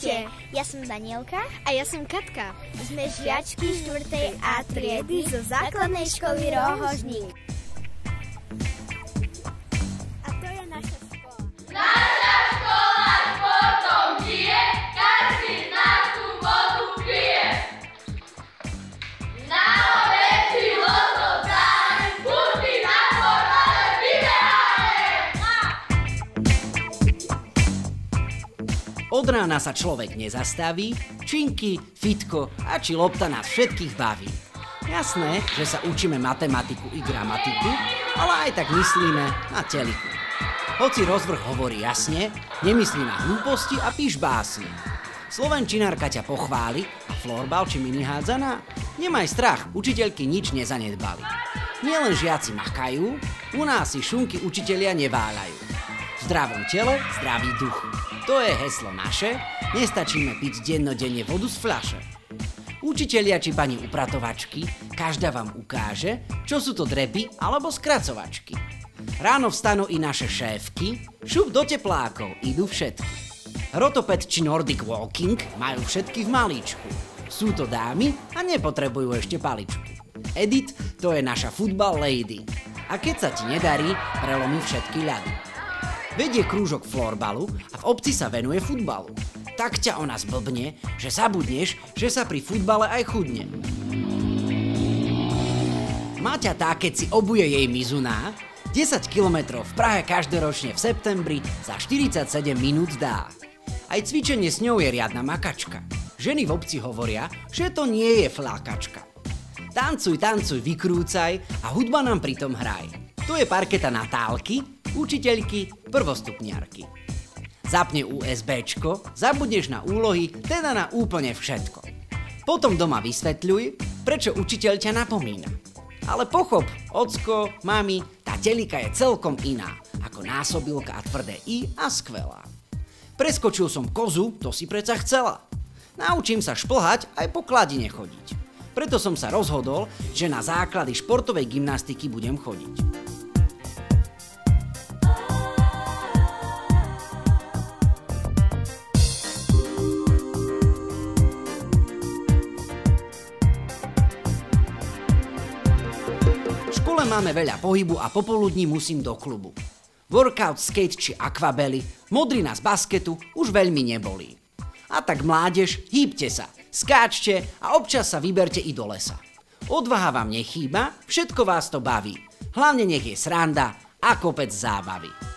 Ahojte, ja som Danielka a ja som Katka. Sme žiačky 4. A triedy zo základnej školy Rohožník. A to je naša škola. Naša škola športom žije, každý z nás tú vodu pije. Na hore filozov dáme, burky na dvor, ale vyberáme. Od rána sa človek nezastaví, činky, fitko a či lopta nás všetkých baví. Jasné, že sa učíme matematiku i gramatiku, ale aj tak myslíme na teliku. Hoci rozvrh hovorí jasne, nemyslí na hlúposti a píš básne. Slovenčinárka ťa pochváli a florbal či minihádzaná? Nemaj strach, učiteľky nič nezanedbali. Nielen žiaci makajú, u nás si šunky učitelia neváľajú. V zdravom tele, zdravý duch. To je heslo naše, nestačíme piť dennodenne vodu z fľaše. Učitelia či pani upratovačky, každá vám ukáže, čo sú to drepy alebo skracovačky. Ráno vstanú i naše šéfky, šup do teplákov, idú všetky. Rotoped či Nordic Walking majú všetky v malíčku. Sú to dámy a nepotrebujú ešte paličku. Edith, to je naša football lady. A keď sa ti nedarí, prelomí všetky ľady. Vedie krúžok florbalu a v obci sa venuje futbalu. Tak ťa ona zblbne, že zabudneš, že sa pri futbale aj chudne. Maťa tá, keď si obuje jej mizuná, 10 kilometrov v Prahe každoročne v septembri za 47 minút dá. Aj cvičenie s ňou je riadna makačka. Ženy v obci hovoria, že to nie je flákačka. Tancuj, tancuj, vykrúcaj a hudba nám pritom hraj. To je parketa Natálky, učiteľky, prvostupniarky. Zapne USBčko, zabudneš na úlohy, teda na úplne všetko. Potom doma vysvetľuj, prečo učiteľ ťa napomína. Ale pochop, ocko, mami, tá telika je celkom iná, ako násobilka a tvrdé I a skvelá. Preskočil som kozu, to si predsa chcela. Naučím sa šplhať, aj po kladine chodiť. Preto som sa rozhodol, že na základy športovej gymnastiky budem chodiť. V škole máme veľa pohybu a popoludní musím do klubu. Workout, skate či akvabely, modrina z basketu už veľmi nebolí. A tak mládež, hýbte sa, skáčte a občas sa vyberte i do lesa. Odvaha vám nechýba, všetko vás to baví. Hlavne nech je sranda a kopec zábavy.